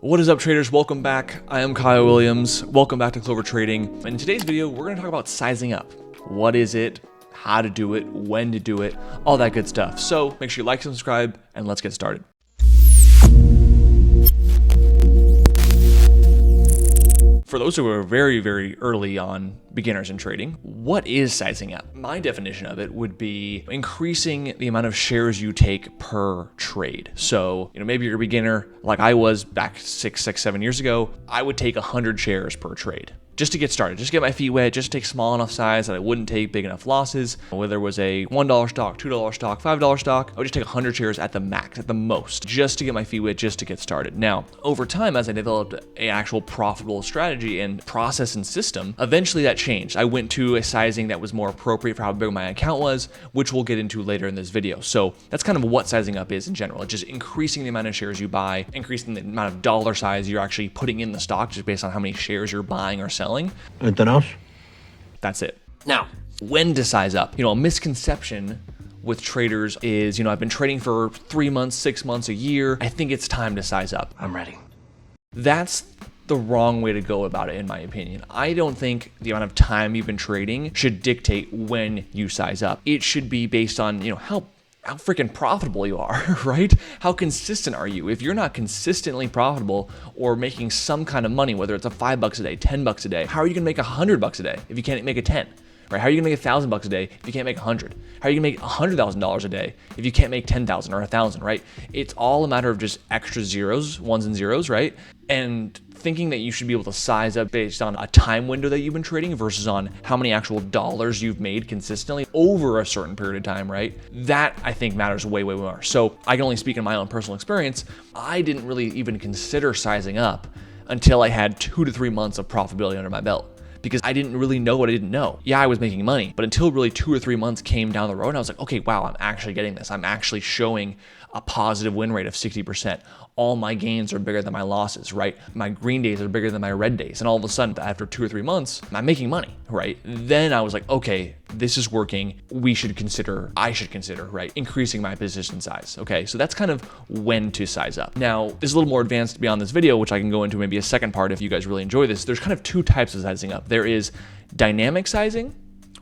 What is up, traders? Welcome back. I am Kyle Williams. Welcome back to Clover Trading. And in today's video, we're going to talk about sizing up. What is it? How to do it? When to do it? All that good stuff. So make sure you like and subscribe, and let's get started. For those who are very, very early on beginners in trading, what is sizing up? My definition of it would be increasing the amount of shares you take per trade. So, maybe you're a beginner like I was back 7 years ago. I would take 100 shares per trade just to get started, just to get my feet wet, just to take small enough size that I wouldn't take big enough losses. Whether it was a $1 stock, $2 stock, $5 stock, I would just take 100 shares at the max, at the most, just to get my feet wet, just to get started. Now, over time, as I developed an actual profitable strategy and process and system, eventually that changed. I went to a sizing that was more appropriate for how big my account was, which we'll get into later in this video. So that's kind of what sizing up is in general. It's just increasing the amount of shares you buy, increasing the amount of dollar size you're actually putting in the stock just based on how many shares you're buying or selling. Anything else? That's it. Now, when to size up? A misconception with traders is, I've been trading for 3 months, 6 months, a year. I think it's time to size up. I'm ready. That's the wrong way to go about it, in my opinion. I don't think the amount of time you've been trading should dictate when you size up. It should be based on, how freaking profitable you are, right? How consistent are you? If you're not consistently profitable or making some kind of money, whether it's a $5 a day, $10 a day, how are you gonna make $100 a day if you can't make a 10? Right? How are you gonna make $1,000 a day if you can't make 100? How are you gonna make $100,000 a day if you can't make 10,000 or 1,000? Right? It's all a matter of just extra zeros, ones and zeros, right? And thinking that you should be able to size up based on a time window that you've been trading versus on how many actual dollars you've made consistently over a certain period of time, right? That I think matters way, way more. So I can only speak in my own personal experience. I didn't really even consider sizing up until I had 2 to 3 months of profitability under my belt, because I didn't really know what I didn't know. Yeah, I was making money, but until really 2 or 3 months came down the road, I was like, okay, wow, I'm actually getting this. I'm actually showing a positive win rate of 60%. All my gains are bigger than my losses, right? My green days are bigger than my red days. And all of a sudden, after 2 or 3 months, I'm making money, right? Then I was like, okay, this is working. I should consider, right, increasing my position size. Okay, so that's kind of when to size up. Now, this is a little more advanced beyond this video, which I can go into maybe a second part if you guys really enjoy this. There's kind of 2 types of sizing up. There is dynamic sizing,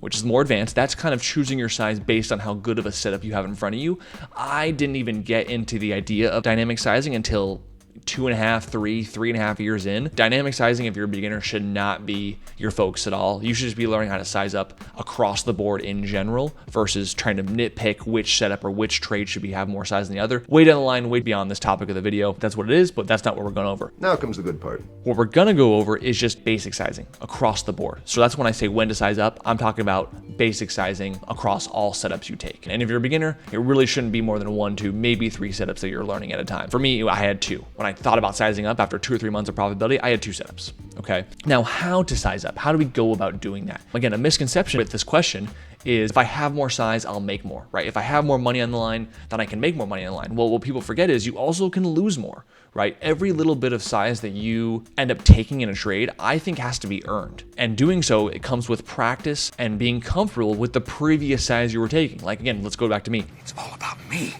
which is more advanced. That's kind of choosing your size based on how good of a setup you have in front of you. I didn't even get into the idea of dynamic sizing until 2.5, 3.5 years in. Dynamic sizing, if you're a beginner, should not be your focus at all. You should just be learning how to size up across the board in general versus trying to nitpick which setup or which trade should have more size than the other. Way down the line, way beyond this topic of the video. That's what it is, but that's not what we're going over. Now comes the good part. What we're gonna go over is just basic sizing across the board. So that's when I say when to size up, I'm talking about basic sizing across all setups you take. And if you're a beginner, it really shouldn't be more than 1 to maybe 3 setups that you're learning at a time. For me, I had 2. When I thought about sizing up after 2 or 3 months of profitability, I had 2 setups. Okay. Now, how to size up? How do we go about doing that? Again, a misconception with this question is if I have more size, I'll make more, right? If I have more money on the line, then I can make more money on the line. Well, what people forget is you also can lose more, right? Every little bit of size that you end up taking in a trade, I think has to be earned. And doing so, it comes with practice and being comfortable with the previous size you were taking. Like, again, let's go back to me. It's all about me.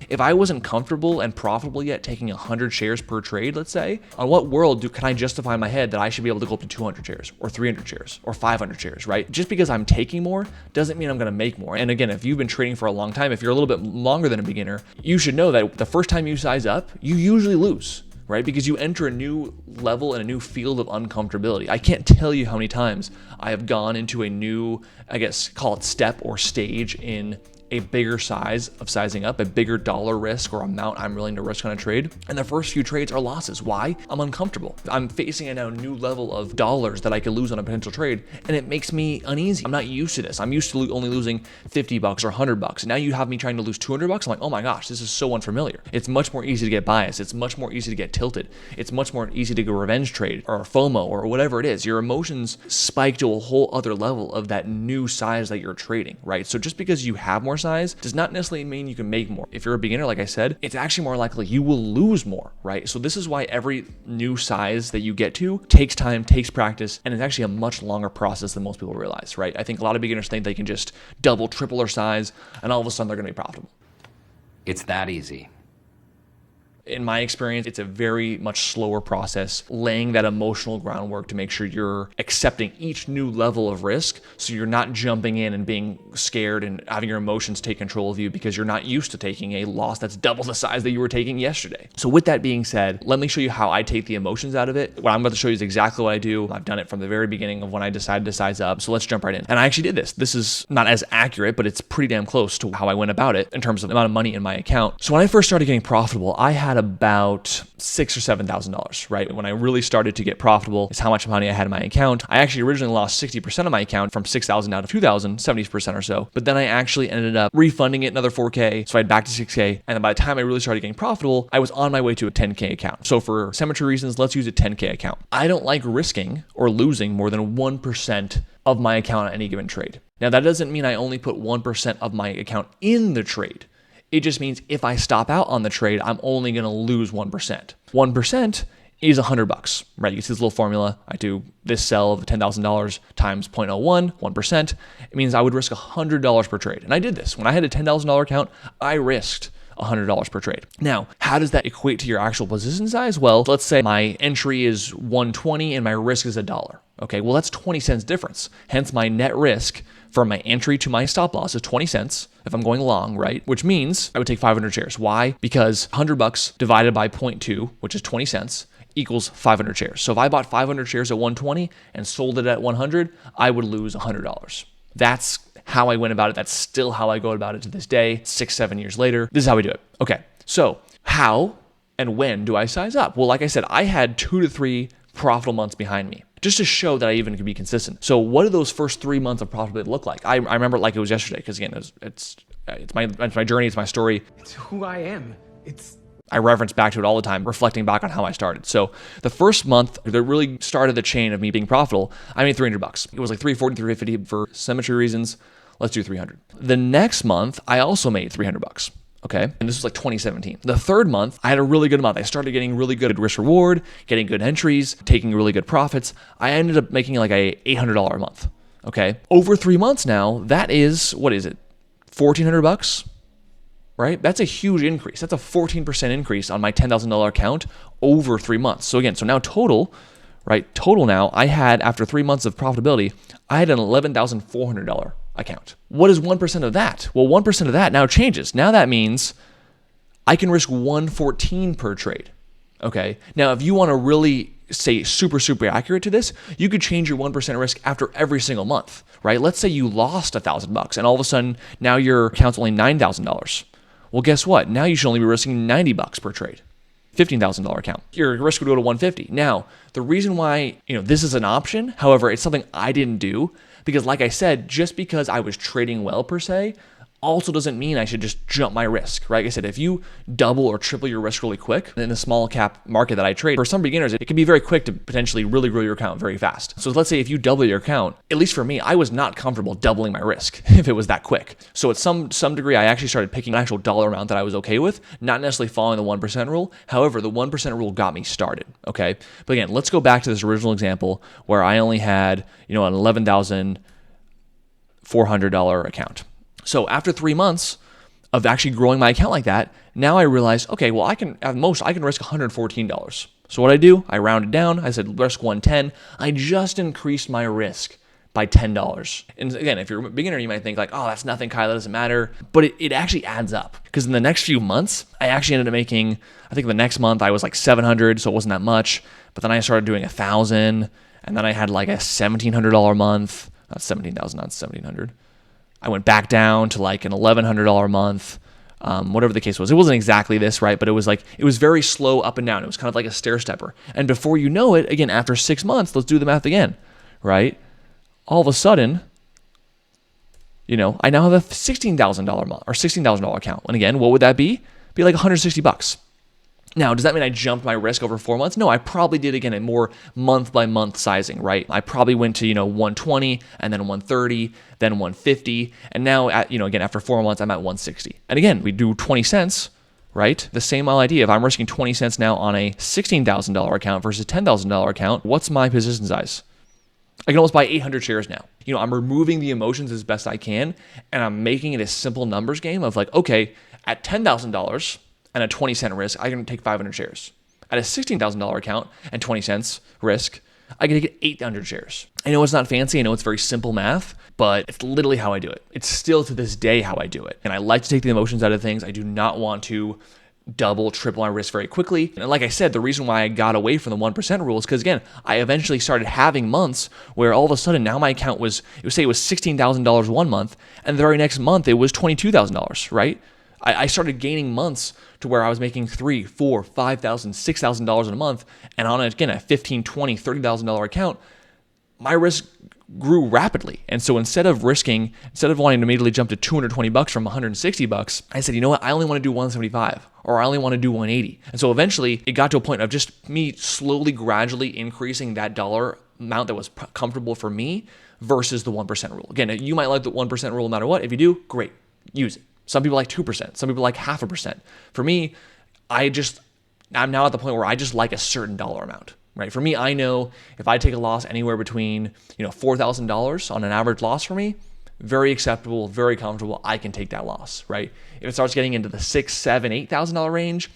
If I wasn't comfortable and profitable yet taking 100 shares per trade, let's say, on what world can I justify in my head that I should be able to go up to 200 shares or 300 shares or 500 shares, right? Just because I'm taking more doesn't mean I'm gonna make more. And again, if you've been trading for a long time, if you're a little bit longer than a beginner, you should know that the first time you size up, you usually lose, right? Because you enter a new level and a new field of uncomfortability. I can't tell you how many times I have gone into a new, I guess, call it step or stage in a bigger size of sizing up, a bigger dollar risk or amount I'm willing to risk on a trade. And the first few trades are losses. Why? I'm uncomfortable. I'm facing a now new level of dollars that I could lose on a potential trade, and it makes me uneasy. I'm not used to this. I'm used to only losing $50 or $100. Now you have me trying to lose $200. I'm like, oh my gosh, this is so unfamiliar. It's much more easy to get biased. It's much more easy to get tilted. It's much more easy to go revenge trade or FOMO or whatever it is. Your emotions spike to a whole other level of that new size that you're trading, right? So just because you have more size does not necessarily mean you can make more. If you're a beginner, like I said, it's actually more likely you will lose more, right? So this is why every new size that you get to takes time, takes practice, and it's actually a much longer process than most people realize, right? I think a lot of beginners think they can just double, triple their size, and all of a sudden they're gonna be profitable. It's that easy. In my experience, it's a very much slower process, laying that emotional groundwork to make sure you're accepting each new level of risk, so you're not jumping in and being scared and having your emotions take control of you because you're not used to taking a loss that's double the size that you were taking yesterday. So with that being said, let me show you how I take the emotions out of it. What I'm about to show you is exactly what I do. I've done it from the very beginning of when I decided to size up. So let's jump right in. And I actually did this. This is not as accurate, but it's pretty damn close to how I went about it in terms of the amount of money in my account. So when I first started getting profitable, I had about $6,000 or $7,000, right? When I really started to get profitable is how much money I had in my account. I actually originally lost 60% of my account from 6,000 down to 2,000, 70% or so. But then I actually ended up refunding it another 4K. So I had back to 6K. And then by the time I really started getting profitable, I was on my way to a 10K account. So for symmetry reasons, let's use a 10K account. I don't like risking or losing more than 1% of my account on any given trade. Now, that doesn't mean I only put 1% of my account in the trade. It just means if I stop out on the trade, I'm only going to lose 1%. 1% is $100, right? You see this little formula. I do this sell of $10,000 times 0.01, 1%. It means I would risk $100 per trade. And I did this. When I had a $10,000 account, I risked $100 per trade. Now, how does that equate to your actual position size? Well, let's say my entry is 120 and my risk is $1. Okay, well, that's 20 cents difference. Hence, my net risk from my entry to my stop loss is 20 cents if I'm going long, right? Which means I would take 500 shares. Why? Because $100 divided by 0.2, which is 20 cents, equals 500 shares. So if I bought 500 shares at 120 and sold it at 100, I would lose $100. That's how I went about it. That's still how I go about it to this day, 6-7 years later. This is how we do it. Okay, so how and when do I size up? Well, like I said, I had 2 to 3 profitable months behind me, just to show that I even could be consistent. So what do those first 3 months of profitability look like? I remember it like it was yesterday, because again, it's my journey, it's my story. It's who I am. I reference back to it all the time, reflecting back on how I started. So the first month that really started the chain of me being profitable, I made $300. It was like $340, $350 for symmetry reasons. Let's do $300. The next month, I also made $300. Okay. And this was like 2017. The third month, I had a really good month. I started getting really good risk reward, getting good entries, taking really good profits. I ended up making like a $800 a month. Okay. Over 3 months now, that is, what is it? $1,400, right? That's a huge increase. That's a 14% increase on my $10,000 account over 3 months. So again, so now total, right? Total now, I had, after 3 months of profitability, I had an $11,400 account. What is 1% of that? Well, 1% of that now changes. Now that means I can risk 114 per trade. Okay. Now, if you want to really say super accurate to this, you could change your 1% risk after every single month, right? Let's say you lost $1,000 and all of a sudden now your account's only $9,000. Well, guess what? Now you should only be risking $90 per trade. $15,000 account. Your risk would go to 150. Now, the reason why, this is an option, however, it's something I didn't do because like I said, just because I was trading well per se, also doesn't mean I should just jump my risk, right? Like I said, if you double or triple your risk really quick in the small cap market that I trade, for some beginners, it can be very quick to potentially really grow your account very fast. So let's say if you double your account, at least for me, I was not comfortable doubling my risk if it was that quick. So at some degree, I actually started picking an actual dollar amount that I was okay with, not necessarily following the 1% rule. However, the 1% rule got me started, okay? But again, let's go back to this original example where I only had, an $11,400 account. So after 3 months of actually growing my account like that, now I realized, okay, well, I can risk $114. So what I do, I rounded down. I said, risk 110. I just increased my risk by $10. And again, if you're a beginner, you might think like, oh, that's nothing, Kyle, that doesn't matter. But it actually adds up because in the next few months, I actually ended up making, I think the next month I was like 700, so it wasn't that much. But then I started doing 1,000, and then I had like a $1,700 month. Not 17,000, not 1,700. I went back down to like an $1,100 a month, whatever the case was. It wasn't exactly this, right? But it was very slow up and down. It was kind of like a stair stepper. And before you know it, again, after 6 months, let's do the math again, right? All of a sudden, I now have a $16,000 month or $16,000 account. And again, what would that be? Be like $160. Now, does that mean I jumped my risk over 4 months? No, I probably did, again, a more month-by-month sizing, right? I probably went to, 120 and then 130, then 150. And now, again, after 4 months, I'm at 160. And again, we do 20 cents, right? The same idea. If I'm risking 20 cents now on a $16,000 account versus $10,000 account, what's my position size? I can almost buy 800 shares now. I'm removing the emotions as best I can, and I'm making it a simple numbers game of like, okay, at $10,000, and a 20-cent risk, I can take 500 shares. At a $16,000 account and 20 cents risk, I can take 800 shares. I know it's not fancy. I know it's very simple math, but it's literally how I do it. It's still to this day how I do it. And I like to take the emotions out of things. I do not want to double, triple my risk very quickly. And like I said, the reason why I got away from the 1% rule is because, again, I eventually started having months where all of a sudden now my account was, say it was $16,000 one month, and the very next month it was $22,000, right? I started gaining months to where I was making $3,000, $4,000, $5,000, $6,000 in a month. And on, again, a $15,000, $20,000, $30,000 account, my risk grew rapidly. And so instead of wanting to immediately jump to $220 from $160, I said, you know what? I only want to do 175, or I only want to do 180. And so eventually it got to a point of just me slowly, gradually increasing that dollar amount that was comfortable for me versus the 1% rule. Again, you might like the 1% rule no matter what. If you do, great, use it. Some people like 2%. Some people like 0.5%. For me, I'm now at the point where I just like a certain dollar amount, right? For me, I know if I take a loss anywhere between, $4,000 on an average loss for me, very acceptable, very comfortable. I can take that loss, right? If it starts getting into the $6,000, $7,000, $8,000 range,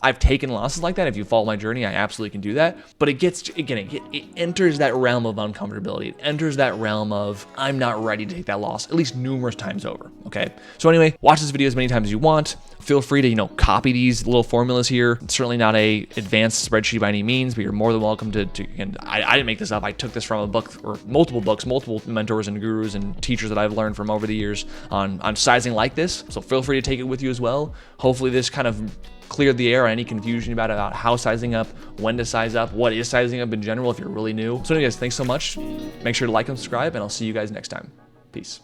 I've taken losses like that. If you follow my journey, I absolutely can do that. But it enters that realm of uncomfortability. It enters that realm of I'm not ready to take that loss, at least numerous times over. Okay. So anyway, watch this video as many times as you want. Feel free to, copy these little formulas here. It's certainly not a advanced spreadsheet by any means, but you're more than welcome to and I didn't make this up. I took this from a book or multiple books, multiple mentors and gurus and teachers that I've learned from over the years on sizing like this. So feel free to take it with you as well. Hopefully this kind of cleared the air on any confusion about how sizing up, when to size up, what is sizing up in general if you're really new. So anyways, thanks so much. Make sure to like and subscribe, and I'll see you guys next time. Peace.